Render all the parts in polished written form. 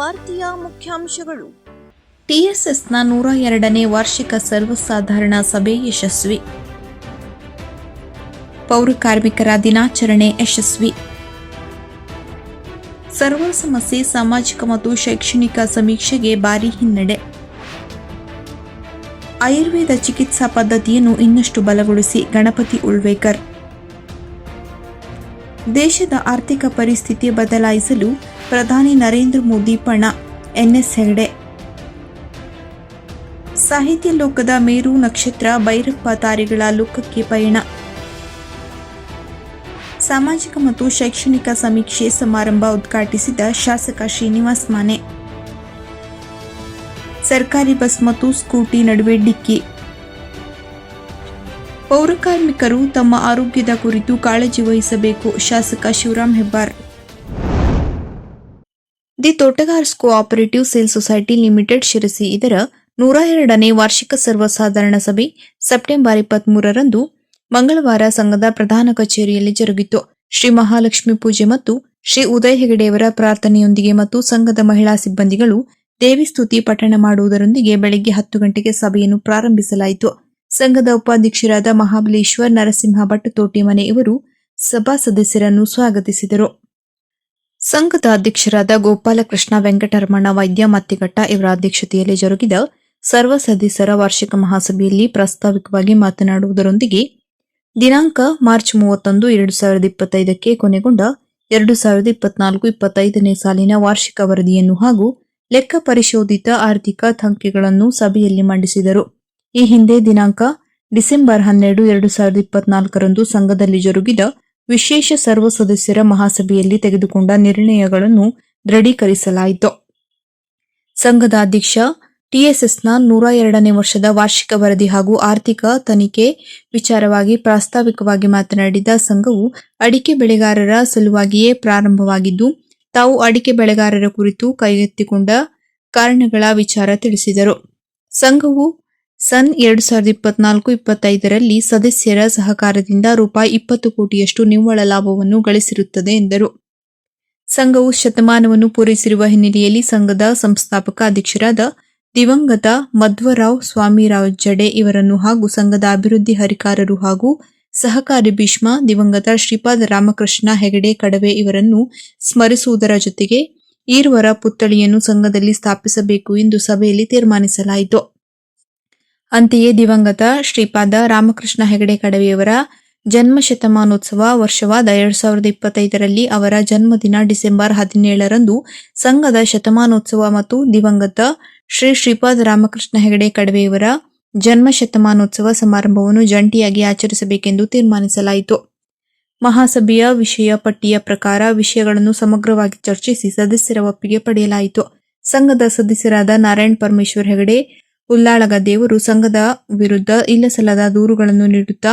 ವಾರ್ತೆಯ ಮುಖ್ಯಾಂಶಗಳು. ಟಿಎಸ್ಎಸ್ನ 102ನೇ ವಾರ್ಷಿಕ ಸರ್ವಸಾಧಾರಣ ಸಭೆ ಯಶಸ್ವಿ. ಪೌರ ಕಾರ್ಮಿಕರ ದಿನಾಚರಣೆ ಯಶಸ್ವಿ. ಸರ್ವರ್ ಸಮಸ್ಯೆ ಸಾಮಾಜಿಕ ಮತ್ತು ಶೈಕ್ಷಣಿಕ ಸಮೀಕ್ಷೆಗೆ ಭಾರಿ ಹಿನ್ನಡೆ. ಆಯುರ್ವೇದ ಚಿಕಿತ್ಸಾ ಪದ್ಧತಿಯನ್ನು ಇನ್ನಷ್ಟು ಬಲಗೊಳಿಸಿ ಗಣಪತಿ ಉಳ್ವೇಕರ್. ದೇಶದ ಆರ್ಥಿಕ ಪರಿಸ್ಥಿತಿ ಬದಲಾಯಿಸಲು ಪ್ರಧಾನಿ ನರೇಂದ್ರ ಮೋದಿ ಪಣ. ಎನ್ಎಸ್ ಹೆಗಡೆ. ಸಾಹಿತ್ಯ ಲೋಕದ ಮೇರು ನಕ್ಷತ್ರ ಭೈರಪ್ಪ ತಾರೆಗಳ ಲೋಕಕ್ಕೆ ಪಯಣ. ಸಾಮಾಜಿಕ ಮತ್ತು ಶೈಕ್ಷಣಿಕ ಸಮೀಕ್ಷೆ ಸಮಾರಂಭ ಉದ್ಘಾಟಿಸಿದ ಶಾಸಕ ಶ್ರೀನಿವಾಸ್ ಮಾನೆ. ಸರ್ಕಾರಿ ಬಸ್ ಮತ್ತು ಸ್ಕೂಟಿ ನಡುವೆ ಡಿಕ್ಕಿ. ಪೌರ ಕಾರ್ಮಿಕರು ತಮ್ಮ ಆರೋಗ್ಯದ ಕುರಿತು ಕಾಳಜಿ ವಹಿಸಬೇಕು. ಶಾಸಕ Shivaram Hebbar. The Totgars cooperative sale society limited Sirsi ಇದರ 102ನೇ ವಾರ್ಷಿಕ ಸರ್ವಸಾಧಾರಣ ಸಭೆ ಸೆಪ್ಟೆಂಬರ್ 23ರಂದು ಮಂಗಳವಾರ ಸಂಘದ ಪ್ರಧಾನ ಕಚೇರಿಯಲ್ಲಿ ಜರುಗಿತು. ಶ್ರೀ ಮಹಾಲಕ್ಷ್ಮಿ ಪೂಜೆ ಮತ್ತು ಶ್ರೀ ಉದಯ್ ಹೆಗಡೆಯವರ ಪ್ರಾರ್ಥನೆಯೊಂದಿಗೆ ಮತ್ತು ಸಂಘದ ಮಹಿಳಾ ಸಿಬ್ಬಂದಿಗಳು ದೇವಿ ಸ್ತುತಿ ಪಠಣ ಮಾಡುವುದರೊಂದಿಗೆ ಬೆಳಗ್ಗೆ 10 ಗಂಟೆಗೆ ಸಭೆಯನ್ನು ಪ್ರಾರಂಭಿಸಲಾಯಿತು. ಸಂಘದ ಉಪಾಧ್ಯಕ್ಷರಾದ ಮಹಾಬಲೇಶ್ವರ್ ನರಸಿಂಹ ಭಟ್ ತೋಟಿಮನೆ ಇವರು ಸಭಾ ಸದಸ್ಯರನ್ನು ಸ್ವಾಗತಿಸಿದರು. ಸಂಘದ ಅಧ್ಯಕ್ಷರಾದ ಗೋಪಾಲಕೃಷ್ಣ ವೆಂಕಟರಮಣ ವೈದ್ಯ ಮತ್ತಿಘಟ್ಟ ಇವರ ಅಧ್ಯಕ್ಷತೆಯಲ್ಲಿ ಜರುಗಿದ ಸರ್ವ ಸದಸ್ಯರ ವಾರ್ಷಿಕ ಮಹಾಸಭೆಯಲ್ಲಿ ಪ್ರಾಸ್ತಾವಿಕವಾಗಿ ಮಾತನಾಡುವುದರೊಂದಿಗೆ ದಿನಾಂಕ ಮಾರ್ಚ್ 31, 2025ಕ್ಕೆ ಕೊನೆಗೊಂಡ 2024-25ನೇ ಸಾಲಿನ ವಾರ್ಷಿಕ ವರದಿಯನ್ನು ಹಾಗೂ ಲೆಕ್ಕ ಪರಿಶೋಧಿತ ಆರ್ಥಿಕ ಅಂಕಿಗಳನ್ನು ಸಭೆಯಲ್ಲಿ ಮಂಡಿಸಿದರು. ಈ ಹಿಂದೆ ದಿನಾಂಕ ಡಿಸೆಂಬರ್ 12, 2024ರಂದು ಸಂಘದಲ್ಲಿ ಜರುಗಿದ ವಿಶೇಷ ಸರ್ವ ಸದಸ್ಯರ ಮಹಾಸಭೆಯಲ್ಲಿ ತೆಗೆದುಕೊಂಡ ನಿರ್ಣಯಗಳನ್ನು ದೃಢೀಕರಿಸಲಾಯಿತು. ಸಂಘದ ಅಧ್ಯಕ್ಷ ಟಿಎಸ್ಎಸ್ನ 102ನೇ ವರ್ಷದ ವಾರ್ಷಿಕ ವರದಿ ಹಾಗೂ ಆರ್ಥಿಕ ತನಿಖೆ ವಿಚಾರವಾಗಿ ಪ್ರಾಸ್ತಾವಿಕವಾಗಿ ಮಾತನಾಡಿದ ಸಂಘವು ಅಡಿಕೆ ಬೆಳೆಗಾರರ ಸಲುವಾಗಿಯೇ ಪ್ರಾರಂಭವಾಗಿದ್ದು, ತಾವು ಅಡಿಕೆ ಬೆಳೆಗಾರರ ಕುರಿತು ಕೈಗೆತ್ತಿಕೊಂಡ ಕಾರಣಗಳ ವಿಚಾರ ತಿಳಿಸಿದರು. ಸಂಘವು ಸನ್ 2024-25ರಲ್ಲಿ ಸದಸ್ಯರ ಸಹಕಾರದಿಂದ ₹20 ಕೋಟಿಯಷ್ಟು ನಿವ್ವಳ ಲಾಭವನ್ನು ಗಳಿಸಿರುತ್ತದೆ ಎಂದರು. ಸಂಘವು ಶತಮಾನವನ್ನು ಪೂರೈಸಿರುವ ಹಿನ್ನೆಲೆಯಲ್ಲಿ ಸಂಘದ ಸಂಸ್ಥಾಪಕ ಅಧ್ಯಕ್ಷರಾದ ದಿವಂಗತ ಮಧ್ವರಾವ್ ಸ್ವಾಮಿರಾವ್ ಜಡೆ ಇವರನ್ನು ಹಾಗೂ ಸಂಘದ ಅಭಿವೃದ್ಧಿ ಹರಿಕಾರರು ಹಾಗೂ ಸಹಕಾರಿ ಭೀಷ್ಮ ದಿವಂಗತ ಶ್ರೀಪಾದ ರಾಮಕೃಷ್ಣ ಹೆಗಡೆ ಕಡವೆ ಇವರನ್ನು ಸ್ಮರಿಸುವುದರ ಜೊತೆಗೆ ಈರ್ವರ ಪುತ್ಥಳಿಯನ್ನು ಸಂಘದಲ್ಲಿ ಸ್ಥಾಪಿಸಬೇಕು ಎಂದು ಸಭೆಯಲ್ಲಿ ತೀರ್ಮಾನಿಸಲಾಯಿತು. ಅಂತೆಯೇ ದಿವಂಗತ ಶ್ರೀಪಾದ ರಾಮಕೃಷ್ಣ ಹೆಗಡೆ ಕಡವೆಯವರ ಜನ್ಮ ಶತಮಾನೋತ್ಸವ ವರ್ಷವಾದ 2025ರಲ್ಲಿ ಅವರ ಜನ್ಮದಿನ ಡಿಸೆಂಬರ್ 17ರಂದು ಸಂಘದ ಶತಮಾನೋತ್ಸವ ಮತ್ತು ದಿವಂಗತ ಶ್ರೀ ಶ್ರೀಪಾದ ರಾಮಕೃಷ್ಣ ಹೆಗಡೆ ಕಡವೆಯವರ ಜನ್ಮ ಶತಮಾನೋತ್ಸವ ಸಮಾರಂಭವನ್ನು ಜಂಟಿಯಾಗಿ ಆಚರಿಸಬೇಕೆಂದು ತೀರ್ಮಾನಿಸಲಾಯಿತು. ಮಹಾಸಭೆಯ ವಿಷಯ ಪಟ್ಟಿಯ ಪ್ರಕಾರ ವಿಷಯಗಳನ್ನು ಸಮಗ್ರವಾಗಿ ಚರ್ಚಿಸಿ ಸದಸ್ಯರ ಒಪ್ಪಿಗೆ ಪಡೆಯಲಾಯಿತು. ಸಂಘದ ಸದಸ್ಯರಾದ ನಾರಾಯಣ್ ಪರಮೇಶ್ವರ್ ಹೆಗಡೆ ಉಲ್ಲಾಳಗದ್ದೆಯವರು ಸಂಘದ ವಿರುದ್ಧ ಇಲ್ಲಸಲ್ಲದ ದೂರುಗಳನ್ನು ನೀಡುತ್ತಾ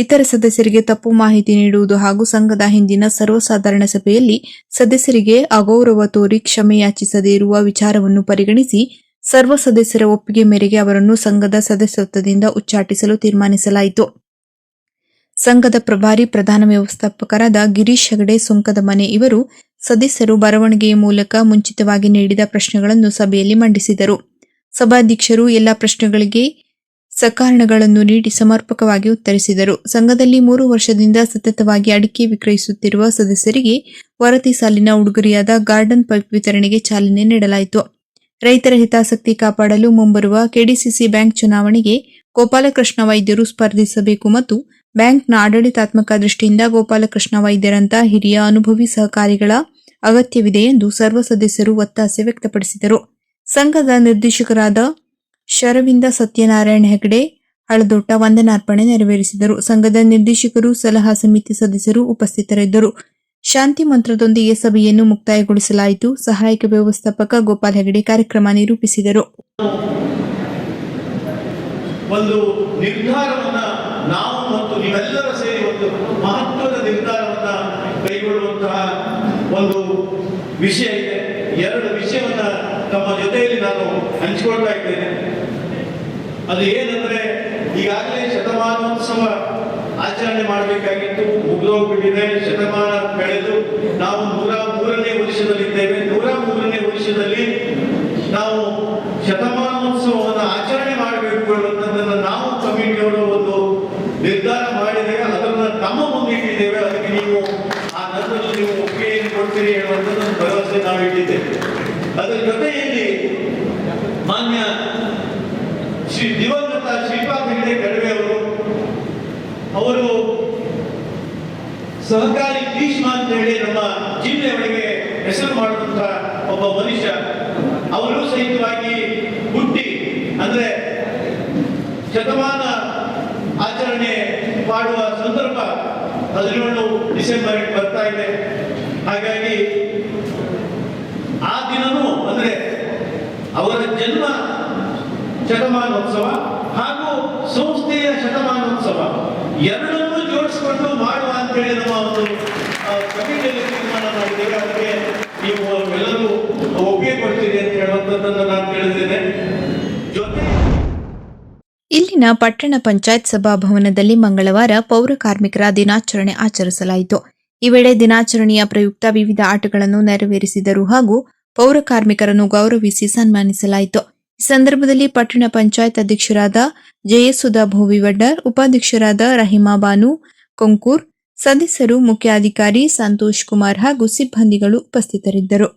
ಇತರ ಸದಸ್ಯರಿಗೆ ತಪ್ಪು ಮಾಹಿತಿ ನೀಡುವುದು ಹಾಗೂ ಸಂಘದ ಹಿಂದಿನ ಸರ್ವಸಾಧಾರಣ ಸಭೆಯಲ್ಲಿ ಸದಸ್ಯರಿಗೆ ಅಗೌರವ ತೋರಿ ಕ್ಷಮೆ ಯಾಚಿಸದೇ ಇರುವ ವಿಚಾರವನ್ನು ಪರಿಗಣಿಸಿ ಸರ್ವ ಸದಸ್ಯರ ಒಪ್ಪಿಗೆ ಮೇರೆಗೆ ಅವರನ್ನು ಸಂಘದ ಸದಸ್ಯತ್ವದಿಂದ ಉಚ್ಚಾಟಿಸಲು ತೀರ್ಮಾನಿಸಲಾಯಿತು. ಸಂಘದ ಪ್ರಭಾರಿ ಪ್ರಧಾನ ವ್ಯವಸ್ಥಾಪಕರಾದ ಗಿರೀಶ್ ಹೆಗಡೆ ಸುಂಕದ ಮನೆ ಇವರು ಸದಸ್ಯರು ಬರವಣಿಗೆಯ ಮೂಲಕ ಮುಂಚಿತವಾಗಿ ನೀಡಿದ ಪ್ರಶ್ನೆಗಳನ್ನು ಸಭೆಯಲ್ಲಿ ಮಂಡಿಸಿದರು. ಸಭಾಧ್ಯಕ್ಷರು ಎಲ್ಲ ಪ್ರಶ್ನೆಗಳಿಗೆ ಸಕಾರಣಗಳನ್ನು ನೀಡಿ ಸಮರ್ಪಕವಾಗಿ ಉತ್ತರಿಸಿದರು. ಸಂಘದಲ್ಲಿ 3 ವರ್ಷದಿಂದ ಸತತವಾಗಿ ಅಡಿಕೆ ವಿಕ್ರಯಿಸುತ್ತಿರುವ ಸದಸ್ಯರಿಗೆ ವರದಿ ಸಾಲಿನ ಉಡುಗೊರೆಯಾದ ಗಾರ್ಡನ್ ಪೈಪ್ ವಿತರಣೆಗೆ ಚಾಲನೆ ನೀಡಲಾಯಿತು. ರೈತರ ಹಿತಾಸಕ್ತಿ ಕಾಪಾಡಲು ಮುಂಬರುವ ಕೆಡಿಸಿಸಿ ಬ್ಯಾಂಕ್ ಚುನಾವಣೆಗೆ ಗೋಪಾಲಕೃಷ್ಣ ವೈದ್ಯರು ಸ್ಪರ್ಧಿಸಬೇಕು ಮತ್ತು ಬ್ಯಾಂಕ್ನ ಆಡಳಿತಾತ್ಮಕ ದೃಷ್ಟಿಯಿಂದ ಗೋಪಾಲಕೃಷ್ಣ ವೈದ್ಯರಂತ ಹಿರಿಯ ಅನುಭವಿ ಸಹಕಾರಿಗಳ ಅಗತ್ಯವಿದೆ ಎಂದು ಸರ್ವ ಸದಸ್ಯರು ಒತ್ತಾಸೆ ವ್ಯಕ್ತಪಡಿಸಿದರು. ಸಂಘದ ನಿರ್ದೇಶಕರಾದ ಶರವಿಂದ ಸತ್ಯನಾರಾಯಣ ಹೆಗಡೆ ಹಳದೋಟ ವಂದನಾರ್ಪಣೆ ನೆರವೇರಿಸಿದರು. ಸಂಘದ ನಿರ್ದೇಶಕರು, ಸಲಹಾ ಸಮಿತಿ ಸದಸ್ಯರು ಉಪಸ್ಥಿತರಿದ್ದರು. ಶಾಂತಿ ಮಂತ್ರದೊಂದಿಗೆ ಸಭೆಯನ್ನು ಮುಕ್ತಾಯಗೊಳಿಸಲಾಯಿತು. ಸಹಾಯಕ ವ್ಯವಸ್ಥಾಪಕ ಗೋಪಾಲ್ ಹೆಗಡೆ ಕಾರ್ಯಕ್ರಮ ನಿರೂಪಿಸಿದರು. ಒಂದು ನಿರ್ಧಾರವನ್ನ ನಾವು ಮತ್ತು ನೀವೆಲ್ಲರೂ ಸೇರಿ ಒಂದು ಮಹತ್ವದ ನಿರ್ಧಾರವನ್ನ ಕೈಗೊಳ್ಳುವಂತಹ ಒಂದು ವಿಷಯ ಇದೆ. 2 ವಿಷಯವನ್ನ ತಮ್ಮ ಜೊತೆಯಲ್ಲಿ ನಾನು ಹಂಚಿಕೊಳ್ತಾ ಇದ್ದೇನೆ. ಅದು ಏನಂದ್ರೆ, ಈಗಾಗಲೇ ಶತಮಾನೋತ್ಸವ ಆಚರಣೆ ಮಾಡಬೇಕಾಗಿತ್ತು, ಮುಗಿದೋಗ್ಬಿಟ್ಟಿದೆ. ಶತಮಾನ ಕಳೆದು ನಾವು 103ನೇ ವರ್ಷದಲ್ಲಿದ್ದೇವೆ. ಮಾಡಿದ್ದೇವೆ. 103ನೇ ವರ್ಷದಲ್ಲಿ ನಾವು ಶತಮಾನೋತ್ಸವವನ್ನು ಆಚರಣೆ ಮಾಡಬೇಕು ಅನ್ನೋದನ್ನು ನಾವು ಕಮಿಟಿಯವರು ಒಂದು ನಿರ್ಧಾರ ಮಾಡಿದ್ದೇವೆ. ಅದನ್ನು ನಮ್ಮ ಮುಂದೆ ಇಟ್ಟಿದ್ದೇವೆ. ಅದಕ್ಕೆ ನೀವು ಆ ನಂತರದಲ್ಲಿ ನೀವು ಒಪ್ಪಿಗೆಯನ್ನು ಕೊಡ್ತೀರಿ ಹೇಳುವಂಥದ್ದು ಭರವಸೆ ನಾವು ಇಟ್ಟಿದ್ದೇವೆ. ಅದರ ಜೊತೆಯಲ್ಲಿ ಮಾನ್ಯ ದಿವಂಗತ ಶ್ರೀಪಾದ ಹೆಗಡೆ ಕಡವೆ ಅವರು ಸಹಕಾರಿ ಭೀಷ್ಮ ಅಂತ ಹೇಳಿ ನಮ್ಮ ಜಿಲ್ಲೆಯೊಳಗೆ ಹೆಸರು ಮಾಡುವಂತ ಒಬ್ಬ ಮನುಷ್ಯ. ಅವರು ಸಹಿತವಾಗಿ ಹುಟ್ಟಿ ಅಂದ್ರೆ ಶತಮಾನ ಆಚರಣೆ ಮಾಡುವ ಸಂದರ್ಭ 17 ಡಿಸೆಂಬರ್ ಬರ್ತಾ ಇದೆ. ಹಾಗಾಗಿ ಆ ದಿನನೂ ಅಂದ್ರೆ ಅವರ ಜನ್ಮ ಶತಮಾನೋತ್ಸವ ಹಾಗೂ ಸಂಸ್ಥೆಯ ಶತಮಾನೋತ್ಸವ ಎರಡನ್ನೂ ಜೋಡಿಸಿಕೊಂಡು ಮಾಡುವ ಅಂತೇಳಿ ನಮ್ಮ ಒಂದು ಕಮಿಟಿಯಲ್ಲಿ ತೀರ್ಮಾನ ಮಾಡಿದ್ದೇವೆ. ಅದಕ್ಕೆ ನೀವು ಎಲ್ಲರೂ ಒಪ್ಪಿಗೆ ಕೊಡ್ತೀರಿ ಅಂತ ಹೇಳುವಂಥದ್ದನ್ನು ನಾನು ತಿಳಿದ್ದೇನೆ. ಜೊತೆ ಇಲ್ಲಿನ ಪಟ್ಟಣ ಪಂಚಾಯತ್ ಸಭಾಭವನದಲ್ಲಿ ಮಂಗಳವಾರ ಪೌರ ಕಾರ್ಮಿಕರ ದಿನಾಚರಣೆ ಆಚರಿಸಲಾಯಿತು. ಈ ವೇಳೆ ದಿನಾಚರಣೆಯ ಪ್ರಯುಕ್ತ ವಿವಿಧ ಆಟಗಳನ್ನು ನೆರವೇರಿಸಿದರು ಹಾಗೂ ಪೌರ ಕಾರ್ಮಿಕರನ್ನು ಗೌರವಿಸಿ ಸನ್ಮಾನಿಸಲಾಯಿತು. ಈ ಸಂದರ್ಭದಲ್ಲಿ ಪಟ್ಟಣ ಪಂಚಾಯತ್ ಅಧ್ಯಕ್ಷರಾದ ಜಯಸುಧಾ ಭೋವಿವಡ್ಡರ್, ಉಪಾಧ್ಯಕ್ಷರಾದ ರಹಿಮಾ ಬಾನು ಕೊಂಕೂರ್, ಸದಸ್ಯರು, ಮುಖ್ಯಾಧಿಕಾರಿ ಸಂತೋಷ್ ಕುಮಾರ್ ಹಾಗೂ ಸಿಬ್ಬಂದಿಗಳು ಉಪಸ್ಥಿತರಿದ್ದರು.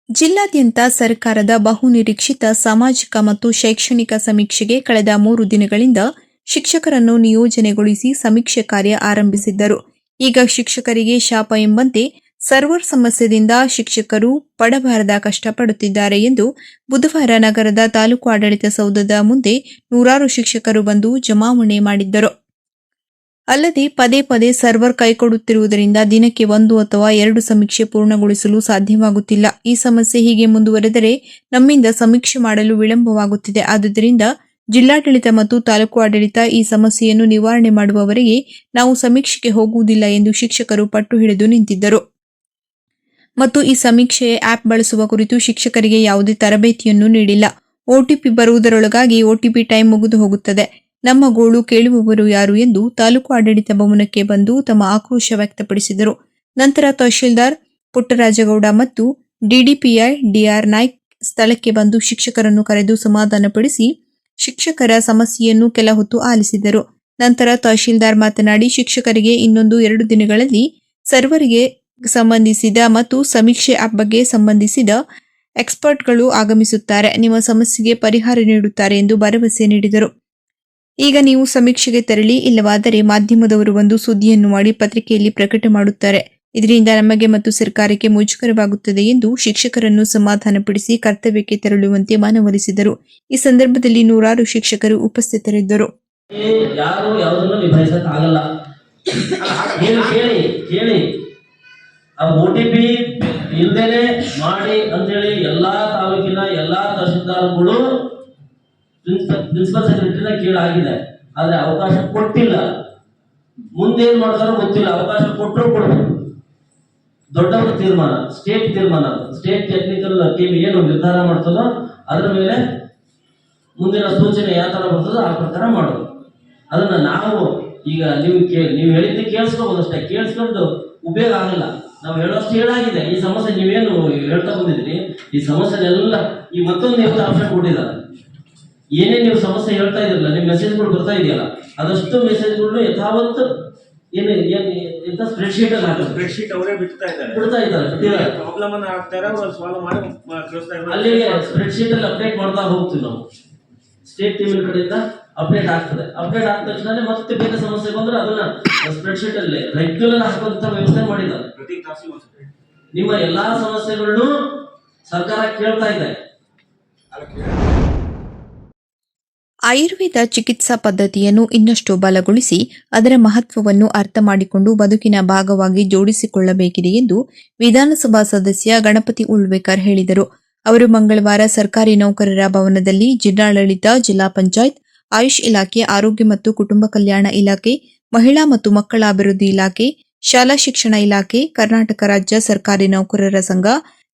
ಜಿಲ್ಲಾದ್ಯಂತ ಸರ್ಕಾರದ ಬಹುನಿರೀಕ್ಷಿತ ಸಾಮಾಜಿಕ ಮತ್ತು ಶೈಕ್ಷಣಿಕ ಸಮೀಕ್ಷೆಗೆ ಕಳೆದ 3 ದಿನಗಳಿಂದ ಶಿಕ್ಷಕರನ್ನು ನಿಯೋಜನೆಗೊಳಿಸಿ ಸಮೀಕ್ಷೆ ಕಾರ್ಯ ಆರಂಭಿಸಿದ್ದರು. ಈಗ ಶಿಕ್ಷಕರಿಗೆ ಶಾಪ ಎಂಬಂತೆ ಸರ್ವರ್ ಸಮಸ್ಯೆಯಿಂದ ಶಿಕ್ಷಕರು ಪಡಬಾರದ ಕಷ್ಟಪಡುತ್ತಿದ್ದಾರೆ ಎಂದು ಬುಧವಾರ ನಗರದ ತಾಲೂಕು ಆಡಳಿತ ಸೌಧದ ಮುಂದೆ ನೂರಾರು ಶಿಕ್ಷಕರು ಬಂದು ಜಮಾವಣೆ ಮಾಡಿದ್ದರು. ಅಲ್ಲದೆ ಪದೇ ಪದೇ ಸರ್ವರ್ ಕೈಕೊಡುತ್ತಿರುವುದರಿಂದ ದಿನಕ್ಕೆ 1 ಅಥವಾ 2 ಸಮೀಕ್ಷೆ ಪೂರ್ಣಗೊಳಿಸಲು ಸಾಧ್ಯವಾಗುತ್ತಿಲ್ಲ. ಈ ಸಮಸ್ಯೆ ಹೀಗೆ ಮುಂದುವರೆದರೆ ನಮ್ಮಿಂದ ಸಮೀಕ್ಷೆ ಮಾಡಲು ವಿಳಂಬವಾಗುತ್ತಿದೆ. ಆದುದರಿಂದ ಜಿಲ್ಲಾಡಳಿತ ಮತ್ತು ತಾಲೂಕು ಆಡಳಿತ ಈ ಸಮಸ್ಯೆಯನ್ನು ನಿವಾರಣೆ ಮಾಡುವವರೆಗೆ ನಾವು ಸಮೀಕ್ಷೆಗೆ ಹೋಗುವುದಿಲ್ಲ ಎಂದು ಶಿಕ್ಷಕರು ಪಟ್ಟು ಹಿಡಿದು ನಿಂತಿದ್ದರು. ಮತ್ತು ಈ ಸಮೀಕ್ಷೆಯ ಆಪ್ ಬಳಸುವ ಕುರಿತು ಶಿಕ್ಷಕರಿಗೆ ಯಾವುದೇ ತರಬೇತಿಯನ್ನು ನೀಡಿಲ್ಲ. OTP ಬರುವುದರೊಳಗಾಗಿ OTP ಟೈಮ್ ಮುಗಿದು ಹೋಗುತ್ತದೆ. ನಮ್ಮ ಗೋಳು ಕೇಳುವವರು ಯಾರು ಎಂದು ತಾಲೂಕು ಆಡಳಿತ ಭವನಕ್ಕೆ ಬಂದು ತಮ್ಮ ಆಕ್ರೋಶ ವ್ಯಕ್ತಪಡಿಸಿದರು. ನಂತರ ತಹಶೀಲ್ದಾರ್ ಪುಟ್ಟರಾಜಗೌಡ ಮತ್ತು DDPI DR ನಾಯ್ಕ್ ಸ್ಥಳಕ್ಕೆ ಬಂದು ಶಿಕ್ಷಕರನ್ನು ಕರೆದು ಸಮಾಧಾನಪಡಿಸಿ ಶಿಕ್ಷಕರ ಸಮಸ್ಯೆಯನ್ನು ಕೆಲ ಹೊತ್ತು ಆಲಿಸಿದರು. ನಂತರ ತಹಶೀಲ್ದಾರ್ ಮಾತನಾಡಿ, ಶಿಕ್ಷಕರಿಗೆ ಇನ್ನೊಂದು 2 ದಿನಗಳಲ್ಲಿ ಸರ್ವರ್ಗೆ ಸಂಬಂಧಿಸಿದ ಮತ್ತು ಸಮೀಕ್ಷೆ ಆಪ್ ಬಗ್ಗೆ ಸಂಬಂಧಿಸಿದ ಎಕ್ಸ್ಪರ್ಟ್ಗಳು ಆಗಮಿಸುತ್ತಾರೆ. ನಿಮ್ಮ ಸಮಸ್ಯೆಗೆ ಪರಿಹಾರ ನೀಡುತ್ತಾರೆ ಎಂದು ಭರವಸೆ ನೀಡಿದರು. ಈಗ ನೀವು ಸಮೀಕ್ಷೆಗೆ ತೆರಳಿ, ಇಲ್ಲವಾದರೆ ಮಾಧ್ಯಮದವರು ಒಂದು ಸುದ್ದಿಯನ್ನು ಮಾಡಿ ಪತ್ರಿಕೆಯಲ್ಲಿ ಪ್ರಕಟ ಮಾಡುತ್ತಾರೆ. ಇದರಿಂದ ನಮಗೆ ಮತ್ತು ಸರ್ಕಾರಕ್ಕೆ ಮುಜುಗರವಾಗುತ್ತದೆ ಎಂದು ಶಿಕ್ಷಕರನ್ನು ಸಮಾಧಾನಪಡಿಸಿ ಕರ್ತವ್ಯಕ್ಕೆ ತೆರಳುವಂತೆ ಮನವೊಲಿಸಿದರು. ಈ ಸಂದರ್ಭದಲ್ಲಿ ನೂರಾರು ಶಿಕ್ಷಕರು ಉಪಸ್ಥಿತರಿದ್ದರು. ಯಾರು ಯಾವುದನ್ನು ನಿಭಾಯಿಸಕ್ ಆಗಲ್ಲ. ಕೇಳಿ OTP ಇಲ್ದೇನೆ ಮಾಡಿ ಅಂತೇಳಿ ಎಲ್ಲಾ ತಾಲೂಕಿನ ಎಲ್ಲಾ ತಹಶೀಲ್ದಾರ್ಗಳು ಪ್ರಿನ್ಸಿಪಲ್ ಸೆಕ್ರೆಟರಿನ ಕೇಳಾಗಿದೆ. ಆದ್ರೆ ಅವಕಾಶ ಕೊಟ್ಟಿಲ್ಲ. ಮುಂದೇನ್ ಮಾಡ್ತಾರೋ ಗೊತ್ತಿಲ್ಲ. ಅವಕಾಶ ಕೊಟ್ಟರು ಕೊಡ್ಬೇಕು. ದೊಡ್ಡವರ ತೀರ್ಮಾನ, ಸ್ಟೇಟ್ ತೀರ್ಮಾನ, ಸ್ಟೇಟ್ ಟೆಕ್ನಿಕಲ್ ಟೀಮ್ ಏನು ನಿರ್ಧಾರ ಮಾಡ್ತದೋ ಅದರ ಮೇಲೆ ಮುಂದಿನ ಸೂಚನೆ ಯಾವ ತರ ಬರ್ತದೋ ಆ ಪ್ರಕಾರ ಮಾಡೋದು. ಅದನ್ನ ನಾವು ಈಗ ನೀವು ಹೇಳಿದ್ದು ಕೇಳಿಸ್ಕೋಬೋದಷ್ಟೇ. ಕೇಳಿಸ್ಕೊಂಡು ಉಪಯೋಗ ಆಗಲ್ಲ. ನಾವು ಹೇಳೋಷ್ಟು ಹೇಳಾಗಿದೆ. ಈ ಸಮಸ್ಯೆ ನೀವೇನು ಹೇಳ್ತಾ ಬಂದಿದ್ರಿ, ಈ ಸಮಸ್ಯೆನೆಲ್ಲ ಈ ಮತ್ತೊಂದು ಆಪ್ಷನ್ ಕೊಟ್ಟಿದ್ದಾರೆ. ಏನೇ ನೀವು ಸಮಸ್ಯೆ ಹೇಳ್ತಾ ಇದ್ರಲ್ಲ, ನಿಮ್ ಮೆಸೇಜ್ಗಳು ಬರ್ತಾ ಇದೆಯಲ್ಲ, ಅದಷ್ಟು ಮೆಸೇಜ್ಗಳು ಯಥಾವತ್ ಎಂತ ಸ್ಪ್ರೆಡ್ಶೀಟ್ ಅಲ್ಲಿ ಹಾಕಿ ಸ್ಪ್ರೆಡ್ಶೀಟ್ ಅವರೇ ಬಿಡ್ತಾ ಇದ್ದಾರೆ. ಪ್ರಾಬ್ಲಮ್ ಅನ್ನ ಹಾಕ್ತಾರೆ, ಅವರು ಸಾಲ್ವ್ ಮಾಡಿ ಕಳಿಸ್ತಾ ಇದ್ದಾರೆ. ಅಲ್ಲಿಗೆ ಸ್ಪ್ರೆಡ್ಶೀಟ್ ಅಲ್ಲಿ ಅಪ್ಡೇಟ್ ಮಾಡ್ತಾ ಹೋಗ್ತೀವಿ ನಾವು. ಸ್ಟೇಟ್ ಟೀಮ್ ಕಡೆಯಿಂದ ಅಪ್ಡೇಟ್ ಆಗ್ತದೆ. ಅಪ್ಡೇಟ್ ಆದ ತಕ್ಷಣ ಮತ್ತೆ ಬೇರೆ ಸಮಸ್ಯೆ ಬಂದ್ರೆ ಅದನ್ನ ಸ್ಪ್ರೆಡ್ಶೀಟ್ ಅಲ್ಲಿ ರೆಗ್ಯುಲರ್ ಹಾಕುವಂತ ವ್ಯವಸ್ಥೆ ಮಾಡಿದ್ದಾರೆ. ಪ್ರತಿ ತಾಸಿಗೂ ನಿಮ್ಮ ಎಲ್ಲಾ ಸಮಸ್ಯೆಗಳನ್ನು ಸರ್ಕಾರ ಕೇಳ್ತಾ ಇದೆ. ಆಯುರ್ವೇದ ಚಿಕಿತ್ಸಾ ಪದ್ಧತಿಯನ್ನು ಇನ್ನಷ್ಟು ಬಲಗೊಳಿಸಿ ಅದರ ಮಹತ್ವವನ್ನು ಅರ್ಥ ಮಾಡಿಕೊಂಡು ಬದುಕಿನ ಭಾಗವಾಗಿ ಜೋಡಿಸಿಕೊಳ್ಳಬೇಕಿದೆ ಎಂದು ವಿಧಾನಸಭಾ ಸದಸ್ಯ ಗಣಪತಿ ಉಳ್ವೇಕರ್ ಹೇಳಿದರು. ಅವರು ಮಂಗಳವಾರ ಸರ್ಕಾರಿ ನೌಕರರ ಭವನದಲ್ಲಿ ಜಿಲ್ಲಾಡಳಿತ, ಜಿಲ್ಲಾ ಪಂಚಾಯತ್, ಆಯುಷ್ ಇಲಾಖೆ, ಆರೋಗ್ಯ ಮತ್ತು ಕುಟುಂಬ ಕಲ್ಯಾಣ ಇಲಾಖೆ, ಮಹಿಳಾ ಮತ್ತು ಮಕ್ಕಳ ಅಭಿವೃದ್ಧಿ ಇಲಾಖೆ, ಶಾಲಾ ಶಿಕ್ಷಣ ಇಲಾಖೆ, ಕರ್ನಾಟಕ ರಾಜ್ಯ ಸರ್ಕಾರಿ ನೌಕರರ ಸಂಘ,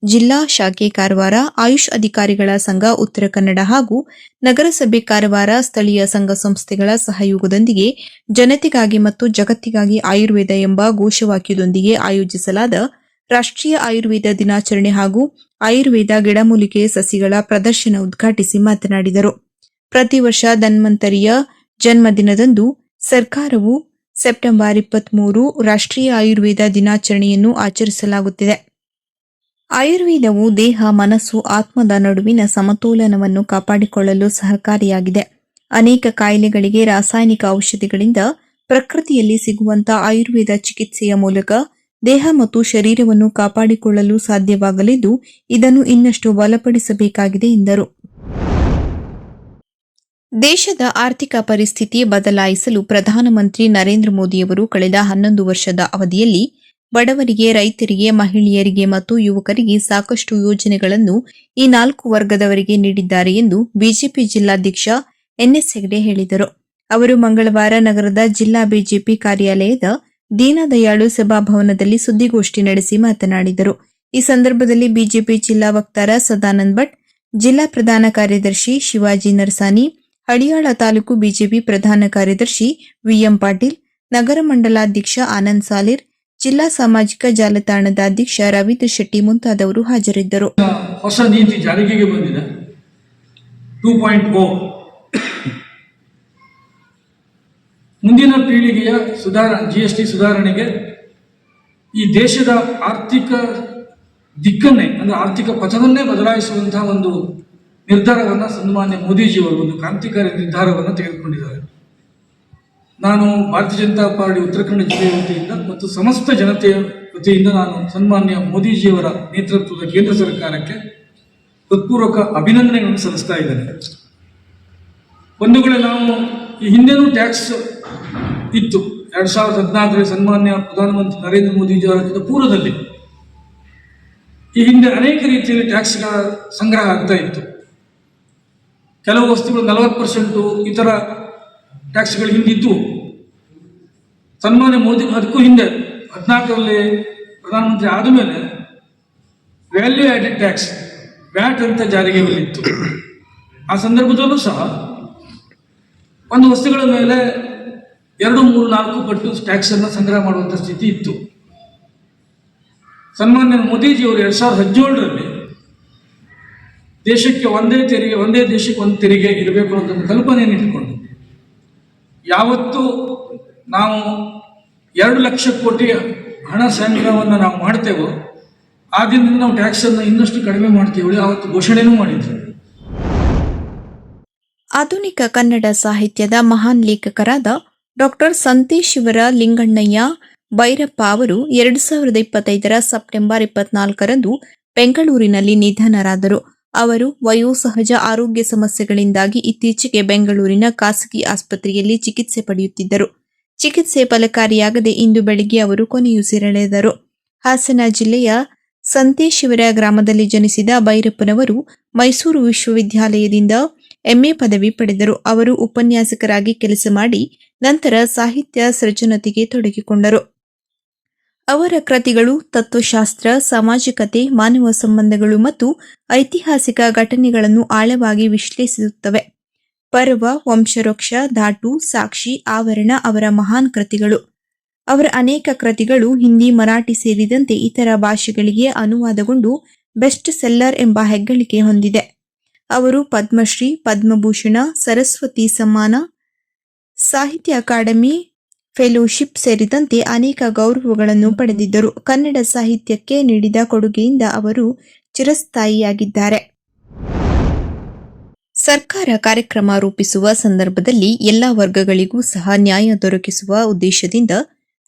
ಜಿಲ್ಲಾ ಶಾಖೆ ಕಾರವಾರ, ಆಯುಷ್ ಅಧಿಕಾರಿಗಳ ಸಂಘ ಉತ್ತರ ಕನ್ನಡ ಹಾಗೂ ನಗರಸಭೆ ಕಾರವಾರ ಸ್ಥಳೀಯ ಸಂಘ ಸಂಸ್ಥೆಗಳ ಸಹಯೋಗದೊಂದಿಗೆ ಜನತೆಗಾಗಿ ಮತ್ತು ಜಗತ್ತಿಗಾಗಿ ಆಯುರ್ವೇದ ಎಂಬ ಘೋಷವಾಕ್ಯದೊಂದಿಗೆ ಆಯೋಜಿಸಲಾದ ರಾಷ್ಟ್ರೀಯ ಆಯುರ್ವೇದ ದಿನಾಚರಣೆ ಹಾಗೂ ಆಯುರ್ವೇದ ಗಿಡಮೂಲಿಕೆ ಸಸಿಗಳ ಪ್ರದರ್ಶನ ಉದ್ಘಾಟಿಸಿ ಮಾತನಾಡಿದರು. ಪ್ರತಿ ವರ್ಷ ಧನ್ವಂತರಿಯ ಜನ್ಮದಿನದಂದು ಸರ್ಕಾರವು ಸೆಪ್ಟೆಂಬರ್ 23 ರಾಷ್ಟ್ರೀಯ ಆಯುರ್ವೇದ ದಿನಾಚರಣೆಯನ್ನು ಆಚರಿಸಲಾಗುತ್ತಿದೆ. ಆಯುರ್ವೇದವು ದೇಹ, ಮನಸ್ಸು, ಆತ್ಮದ ನಡುವಿನ ಸಮತೋಲನವನ್ನು ಕಾಪಾಡಿಕೊಳ್ಳಲು ಸಹಕಾರಿಯಾಗಿದೆ. ಅನೇಕ ಕಾಯಿಲೆಗಳಿಗೆ ರಾಸಾಯನಿಕ ಔಷಧಿಗಳಿಂದ ಪ್ರಕೃತಿಯಲ್ಲಿ ಸಿಗುವಂತಹ ಆಯುರ್ವೇದ ಚಿಕಿತ್ಸೆಯ ಮೂಲಕ ದೇಹ ಮತ್ತು ಶರೀರವನ್ನು ಕಾಪಾಡಿಕೊಳ್ಳಲು ಸಾಧ್ಯವಾಗಲಿದ್ದು, ಇದನ್ನು ಇನ್ನಷ್ಟು ಬಲಪಡಿಸಬೇಕಾಗಿದೆ ಎಂದರು. ದೇಶದ ಆರ್ಥಿಕ ಪರಿಸ್ಥಿತಿ ಬದಲಾಯಿಸಲು ಪ್ರಧಾನಮಂತ್ರಿ ನರೇಂದ್ರ ಮೋದಿಯವರು ಕಳೆದ 11 ವರ್ಷದ ಅವಧಿಯಲ್ಲಿ ಬಡವರಿಗೆ, ರೈತರಿಗೆ, ಮಹಿಳೆಯರಿಗೆ ಮತ್ತು ಯುವಕರಿಗೆ ಸಾಕಷ್ಟು ಯೋಜನೆಗಳನ್ನು ಈ 4 ವರ್ಗದವರಿಗೆ ನೀಡಿದ್ದಾರೆ ಎಂದು ಬಿಜೆಪಿ ಜಿಲ್ಲಾಧ್ಯಕ್ಷ ಎನ್ಎಸ್ ಹೆಗಡೆ ಹೇಳಿದರು. ಅವರು ಮಂಗಳವಾರ ನಗರದ ಜಿಲ್ಲಾ ಬಿಜೆಪಿ ಕಾರ್ಯಾಲಯದ ದೀನದಯಾಳು ಸಭಾಭವನದಲ್ಲಿ ಸುದ್ದಿಗೋಷ್ಠಿ ನಡೆಸಿ ಮಾತನಾಡಿದರು. ಈ ಸಂದರ್ಭದಲ್ಲಿ ಬಿಜೆಪಿ ಜಿಲ್ಲಾ ವಕ್ತಾರ ಸದಾನಂದ ಭಟ್, ಜಿಲ್ಲಾ ಪ್ರಧಾನ ಕಾರ್ಯದರ್ಶಿ ಶಿವಾಜಿ ನರಸಾನಿ, ಹಳಿಯಾಳ ತಾಲೂಕು ಬಿಜೆಪಿ ಪ್ರಧಾನ ಕಾರ್ಯದರ್ಶಿ ವಿಎಂ ಪಾಟೀಲ್, ನಗರ ಮಂಡಲಾಧ್ಯಕ್ಷ ಆನಂದ್ ಸಾಲಿರ್, ಜಿಲ್ಲಾ ಸಾಮಾಜಿಕ ಜಾಲತಾಣದ ಅಧ್ಯಕ್ಷ ರವೀಂದ್ರ ಶೆಟ್ಟಿ ಮುಂತಾದವರು ಹಾಜರಿದ್ದರು. ಹೊಸ ನೀತಿ ಜಾರಿಗೆ ಬಂದಿದೆ 2.0. ಮುಂದಿನ ಪೀಳಿಗೆಯ ಜಿಎಸ್ಟಿ ಸುಧಾರಣೆಗೆ ಈ ದೇಶದ ಆರ್ಥಿಕ ದಿಕ್ಕನ್ನೇ ಅಂದರೆ ಆರ್ಥಿಕ ಪಥವನ್ನೇ ಬದಲಾಯಿಸುವಂತಹ ಒಂದು ನಿರ್ಧಾರವನ್ನು ಸನ್ಮಾನ್ಯ ಮೋದಿಜಿಯವರು ಒಂದು ಕ್ರಾಂತಿಕಾರಿ ನಿರ್ಧಾರವನ್ನು ತೆಗೆದುಕೊಂಡಿದ್ದಾರೆ. ನಾನು ಭಾರತೀಯ ಜನತಾ ಪಾರ್ಟಿ ಉತ್ತರ ಕನ್ನಡ ಜಿಲ್ಲೆಯ ವತಿಯಿಂದ ಮತ್ತು ಸಮಸ್ತ ಜನತೆಯ ವತಿಯಿಂದ ನಾನು ಸನ್ಮಾನ್ಯ ಮೋದಿಜಿಯವರ ನೇತೃತ್ವದ ಕೇಂದ್ರ ಸರ್ಕಾರಕ್ಕೆ ಹೃತ್ಪೂರ್ವಕ ಅಭಿನಂದನೆಗಳನ್ನು ಸಲ್ಲಿಸ್ತಾ ಇದ್ದೇನೆ. ಬಂಧುಗಳೇ, ನಾವು ಈ ಹಿಂದೆನೂ ಟ್ಯಾಕ್ಸ್ ಇತ್ತು. 2014ರಲ್ಲಿ ಸನ್ಮಾನ್ಯ ಪ್ರಧಾನಮಂತ್ರಿ ನರೇಂದ್ರ ಮೋದಿಜಿಯವರ ಪೂರ್ವದಲ್ಲಿ ಈ ಹಿಂದೆ ಅನೇಕ ರೀತಿಯಲ್ಲಿ ಟ್ಯಾಕ್ಸ್ಗಳ ಸಂಗ್ರಹ ಆಗ್ತಾ ಇತ್ತು. ಕೆಲವು ವಸ್ತುಗಳು 40% ಇತರ ಟ್ಯಾಕ್ಸ್ಗಳು ಹಿಂದಿದ್ದು. ಸನ್ಮಾನ್ಯ ಮೋದಿ ಅದಕ್ಕೂ ಹಿಂದೆ 14ರಲ್ಲಿ ಪ್ರಧಾನಮಂತ್ರಿ ಆದ ಮೇಲೆ ವ್ಯಾಲ್ಯೂ ಆ್ಯಡೆಡ್ ಟ್ಯಾಕ್ಸ್ ವ್ಯಾಟ್ ಅಂತ ಜಾರಿಗೆ ಬಂದಿತ್ತು. ಆ ಸಂದರ್ಭದಲ್ಲೂ ಸಹ ಒಂದು ವಸ್ತುಗಳ ಮೇಲೆ 2, 3, 4 ಪಟ್ಟು ಟ್ಯಾಕ್ಸನ್ನು ಸಂಗ್ರಹ ಮಾಡುವಂಥ ಸ್ಥಿತಿ ಇತ್ತು. ಸನ್ಮಾನ್ಯ ಮೋದಿಜಿಯವರು 2017ರಲ್ಲಿ ದೇಶಕ್ಕೆ ಒಂದೇ ದೇಶಕ್ಕೆ ಒಂದು ತೆರಿಗೆ ಇರಬೇಕು ಅಂತ ಒಂದು ಕಲ್ಪನೆಯನ್ನು ಇಟ್ಟುಕೊಂಡು ಯಾವತ್ತು ನಾವು 2 ಲಕ್ಷ ಕೋಟಿ ಹಣ ಸಂಗ್ರಹವನ್ನು ನಾವು ಮಾಡ್ತೇವೋ ಆ ದಿನದಿಂದ ನಾವು ಟ್ಯಾಕ್ಸನ್ನು ಇನ್ನಷ್ಟು ಕಡಿಮೆ ಮಾಡ್ತೀವಿ ಆವತ್ತು ಘೋಷಣೆನೂ ಮಾಡಿದ್ರು. ಆಧುನಿಕ ಕನ್ನಡ ಸಾಹಿತ್ಯದ ಮಹಾನ್ ಲೇಖಕರಾದ ಡಾಕ್ಟರ್ ಸಂತೇಶಿವರ ಲಿಂಗಣ್ಣಯ್ಯ ಭೈರಪ್ಪ ಅವರು 2025ರ ಸೆಪ್ಟೆಂಬರ್ 24ರಂದು ಬೆಂಗಳೂರಿನಲ್ಲಿ ನಿಧನರಾದರು. ಅವರು ವಯೋಸಹಜ ಆರೋಗ್ಯ ಸಮಸ್ಯೆಗಳಿಂದಾಗಿ ಇತ್ತೀಚೆಗೆ ಬೆಂಗಳೂರಿನ ಖಾಸಗಿ ಆಸ್ಪತ್ರೆಯಲ್ಲಿ ಚಿಕಿತ್ಸೆ ಪಡೆಯುತ್ತಿದ್ದರು. ಚಿಕಿತ್ಸೆ ಫಲಕಾರಿಯಾಗದೆ ಇಂದು ಬೆಳಗ್ಗೆ ಅವರು ಕೊನೆಯುಸಿರೆಳೆದರು. ಹಾಸನ ಜಿಲ್ಲೆಯ ಸಂತೇಶಿವರ ಗ್ರಾಮದಲ್ಲಿ ಜನಿಸಿದ ಭೈರಪ್ಪನವರು ಮೈಸೂರು ವಿಶ್ವವಿದ್ಯಾಲಯದಿಂದ ಎಂಎ ಪದವಿ ಪಡೆದರು. ಅವರು ಉಪನ್ಯಾಸಕರಾಗಿ ಕೆಲಸ ಮಾಡಿ ನಂತರ ಸಾಹಿತ್ಯ ಸೃಜನತೆಗೆ ತೊಡಗಿಕೊಂಡರು. ಅವರ ಕೃತಿಗಳು ತತ್ವಶಾಸ್ತ್ರ, ಸಾಮಾಜಿಕತೆ, ಮಾನವ ಸಂಬಂಧಗಳು ಮತ್ತು ಐತಿಹಾಸಿಕ ಘಟನೆಗಳನ್ನು ಆಳವಾಗಿ ವಿಶ್ಲೇಷಿಸುತ್ತವೆ. ಪರ್ವ, ವಂಶವೃಕ್ಷ, ಧಾಟು, ಸಾಕ್ಷಿ, ಆವರಣ ಅವರ ಮಹಾನ್ ಕೃತಿಗಳು. ಅವರ ಅನೇಕ ಕೃತಿಗಳು ಹಿಂದಿ, ಮರಾಠಿ ಸೇರಿದಂತೆ ಇತರ ಭಾಷೆಗಳಿಗೆ ಅನುವಾದಗೊಂಡು ಬೆಸ್ಟ್ ಸೆಲ್ಲರ್ ಎಂಬ ಹೆಗ್ಗಳಿಕೆ ಹೊಂದಿದೆ. ಅವರು ಪದ್ಮಶ್ರೀ, ಪದ್ಮಭೂಷಣ, ಸರಸ್ವತಿ ಸಮ್ಮಾನ, ಸಾಹಿತ್ಯ ಅಕಾಡೆಮಿ ಫೆಲೋಶಿಪ್ ಸೇರಿದಂತೆ ಅನೇಕ ಗೌರವಗಳನ್ನು ಪಡೆದಿದ್ದರು. ಕನ್ನಡ ಸಾಹಿತ್ಯಕ್ಕೆ ನೀಡಿದ ಕೊಡುಗೆಯಿಂದ ಅವರು ಚಿರಸ್ಥಾಯಿಯಾಗಿದ್ದಾರೆ. ಸರ್ಕಾರ ಕಾರ್ಯಕ್ರಮ ರೂಪಿಸುವ ಸಂದರ್ಭದಲ್ಲಿ ಎಲ್ಲ ವರ್ಗಗಳಿಗೂ ಸಹ ನ್ಯಾಯ ದೊರಕಿಸುವ ಉದ್ದೇಶದಿಂದ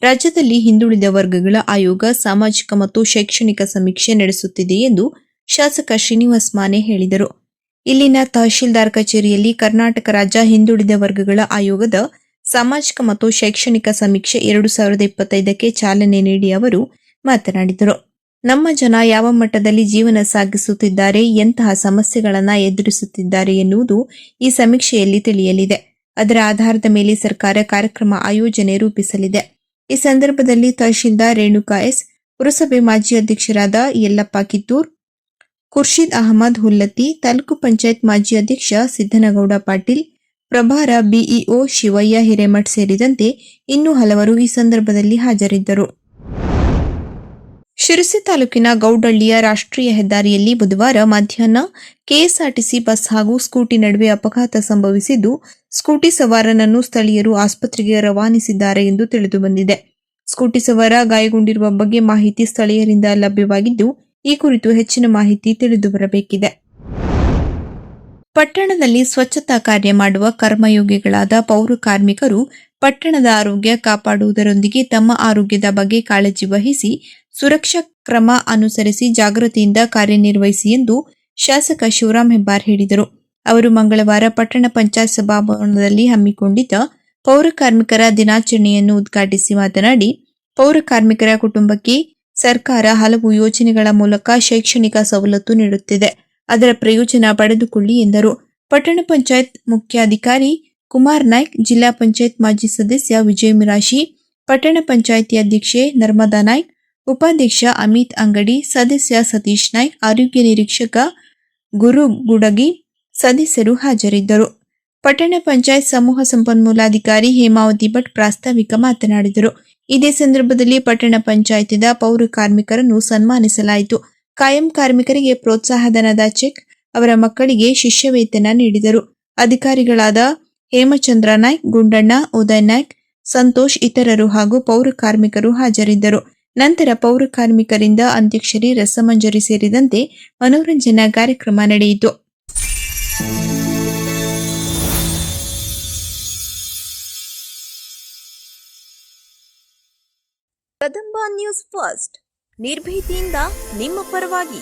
ರಾಜ್ಯದಲ್ಲಿ ಹಿಂದುಳಿದ ವರ್ಗಗಳ ಆಯೋಗ ಸಾಮಾಜಿಕ ಮತ್ತು ಶೈಕ್ಷಣಿಕ ಸಮೀಕ್ಷೆ ನಡೆಸುತ್ತಿದೆ ಎಂದು ಶಾಸಕ ಶ್ರೀನಿವಾಸ್ ಮಾನೆ ಹೇಳಿದರು. ಇಲ್ಲಿನ ತಹಶೀಲ್ದಾರ್ ಕಚೇರಿಯಲ್ಲಿ ಕರ್ನಾಟಕ ರಾಜ್ಯ ಹಿಂದುಳಿದ ವರ್ಗಗಳ ಆಯೋಗದ ಸಾಮಾಜಿಕ ಮತ್ತು ಶೈಕ್ಷಣಿಕ ಸಮೀಕ್ಷೆ 2025ಕ್ಕೆ ಚಾಲನೆ ನೀಡಿ ಅವರು ಮಾತನಾಡಿದರು. ನಮ್ಮ ಜನ ಯಾವ ಮಟ್ಟದಲ್ಲಿ ಜೀವನ ಸಾಗಿಸುತ್ತಿದ್ದಾರೆ, ಎಂತಹ ಸಮಸ್ಯೆಗಳನ್ನು ಎದುರಿಸುತ್ತಿದ್ದಾರೆ ಎನ್ನುವುದು ಈ ಸಮೀಕ್ಷೆಯಲ್ಲಿ ತಿಳಿಯಲಿದೆ. ಅದರ ಆಧಾರದ ಮೇಲೆ ಸರ್ಕಾರ ಕಾರ್ಯಕ್ರಮ ಆಯೋಜನೆ ರೂಪಿಸಲಿದೆ. ಈ ಸಂದರ್ಭದಲ್ಲಿ ತಹಶೀಲ್ದಾರ್ ರೇಣುಕಾ ಎಸ್, ಪುರಸಭೆ ಮಾಜಿ ಅಧ್ಯಕ್ಷರಾದ ಯಲ್ಲಪ್ಪ ಕಿತ್ತೂರ್, ಖುರ್ಷಿದ್ ಅಹಮದ್ ಹುಲ್ಲತ್ತಿ, ತಾಲೂಕು ಪಂಚಾಯತ್ ಮಾಜಿ ಅಧ್ಯಕ್ಷ ಸಿದ್ದನಗೌಡ ಪಾಟೀಲ್, ಪ್ರಭಾರ ಬಿಇಒ ಶಿವಯ್ಯ ಹಿರೇಮಠ್ ಸೇರಿದಂತೆ ಇನ್ನೂ ಹಲವರು ಈ ಸಂದರ್ಭದಲ್ಲಿ ಹಾಜರಿದ್ದರು. ಶಿರಸಿ ತಾಲೂಕಿನ ಗೌಡಳ್ಳಿಯ ರಾಷ್ಟ್ರೀಯ ಹೆದ್ದಾರಿಯಲ್ಲಿ ಬುಧವಾರ ಮಧ್ಯಾಹ್ನ ಕೆಎಸ್ಆರ್ಟಿಸಿ ಬಸ್ ಹಾಗೂ ಸ್ಕೂಟಿ ನಡುವೆ ಅಪಘಾತ ಸಂಭವಿಸಿದ್ದು, ಸ್ಕೂಟಿ ಸವಾರನನ್ನು ಸ್ಥಳೀಯರು ಆಸ್ಪತ್ರೆಗೆ ರವಾನಿಸಿದ್ದಾರೆ ಎಂದು ತಿಳಿದುಬಂದಿದೆ. ಸ್ಕೂಟಿ ಸವಾರ ಗಾಯಗೊಂಡಿರುವ ಬಗ್ಗೆ ಮಾಹಿತಿ ಸ್ಥಳೀಯರಿಂದ ಲಭ್ಯವಾಗಿದ್ದು, ಈ ಕುರಿತು ಹೆಚ್ಚಿನ ಮಾಹಿತಿ ತಿಳಿದುಬರಬೇಕಿದೆ. ಪಟ್ಟಣದಲ್ಲಿ ಸ್ವಚ್ಛತಾ ಕಾರ್ಯ ಮಾಡುವ ಕರ್ಮಯೋಗಿಗಳಾದ ಪೌರ ಕಾರ್ಮಿಕರು ಪಟ್ಟಣದ ಆರೋಗ್ಯ ಕಾಪಾಡುವುದರೊಂದಿಗೆ ತಮ್ಮ ಆರೋಗ್ಯದ ಬಗ್ಗೆ ಕಾಳಜಿ ವಹಿಸಿ ಸುರಕ್ಷಾ ಕ್ರಮ ಅನುಸರಿಸಿ ಜಾಗೃತಿಯಿಂದ ಕಾರ್ಯನಿರ್ವಹಿಸಿ ಎಂದು ಶಾಸಕ ಶಿವರಾಮ್ ಹೆಬ್ಬಾರ್ ಹೇಳಿದರು. ಅವರು ಮಂಗಳವಾರ ಪಟ್ಟಣ ಪಂಚಾಯತ್ ಸಭಾಭವನದಲ್ಲಿ ಹಮ್ಮಿಕೊಂಡಿದ್ದ ಪೌರ ಕಾರ್ಮಿಕರ ದಿನಾಚರಣೆಯನ್ನು ಉದ್ಘಾಟಿಸಿ ಮಾತನಾಡಿ, ಪೌರ ಕಾರ್ಮಿಕರ ಕುಟುಂಬಕ್ಕೆ ಸರ್ಕಾರ ಹಲವು ಯೋಜನೆಗಳ ಮೂಲಕ ಶೈಕ್ಷಣಿಕ ಸವಲತ್ತು ನೀಡುತ್ತಿದೆ. ಅದರ ಪ್ರಯೋಜನ ಪಡೆದುಕೊಳ್ಳಿ ಎಂದರು. ಪಟ್ಟಣ ಪಂಚಾಯತ್ ಮುಖ್ಯಾಧಿಕಾರಿ ಕುಮಾರ್ ನಾಯ್ಕ್, ಜಿಲ್ಲಾ ಪಂಚಾಯತ್ ಮಾಜಿ ಸದಸ್ಯ ವಿಜಯ್ ಮಿರಾಶಿ, ಪಟ್ಟಣ ಪಂಚಾಯಿತಿ ಅಧ್ಯಕ್ಷೆ ನರ್ಮದಾ ನಾಯ್ಕ್, ಉಪಾಧ್ಯಕ್ಷ ಅಮಿತ್ ಅಂಗಡಿ, ಸದಸ್ಯ ಸತೀಶ್ ನಾಯ್ಕ್, ಆರೋಗ್ಯ ನಿರೀಕ್ಷಕ ಗುರು ಗುಡಗಿ ಸದಸ್ಯರು ಹಾಜರಿದ್ದರು. ಪಟ್ಟಣ ಪಂಚಾಯತ್ ಸಮೂಹ ಸಂಪನ್ಮೂಲಾಧಿಕಾರಿ ಹೇಮಾವತಿ ಭಟ್ ಪ್ರಾಸ್ತಾವಿಕ ಮಾತನಾಡಿದರು. ಇದೇ ಸಂದರ್ಭದಲ್ಲಿ ಪಟ್ಟಣ ಪಂಚಾಯತಿದ ಪೌರ ಕಾರ್ಮಿಕರನ್ನು ಸನ್ಮಾನಿಸಲಾಯಿತು. ಕಾಯಂ ಕಾರ್ಮಿಕರಿಗೆ ಪ್ರೋತ್ಸಾಹಧನದ ಚೆಕ್, ಅವರ ಮಕ್ಕಳಿಗೆ ಶಿಷ್ಯವೇತನ ನೀಡಿದರು. ಅಧಿಕಾರಿಗಳಾದ ಹೇಮಚಂದ್ರ ನಾಯ್ಕ್, ಗುಂಡಣ್ಣ, ಉದಯ್ ನಾಯ್ಕ್, ಸಂತೋಷ್ ಇತರರು ಹಾಗೂ ಪೌರ ಕಾರ್ಮಿಕರು ಹಾಜರಿದ್ದರು. ನಂತರ ಪೌರ ಕಾರ್ಮಿಕರಿಂದ ಅಂತ್ಯಾಕ್ಷರಿ, ರಸಮಂಜರಿ ಸೇರಿದಂತೆ ಮನೋರಂಜನಾ ಕಾರ್ಯಕ್ರಮ ನಡೆಯಿತು. ಕದಂಬ ನ್ಯೂಸ್ ಫಸ್ಟ್, ನಿರ್ಭೀತಿಯಿಂದ ನಿಮ್ಮ ಪರವಾಗಿ.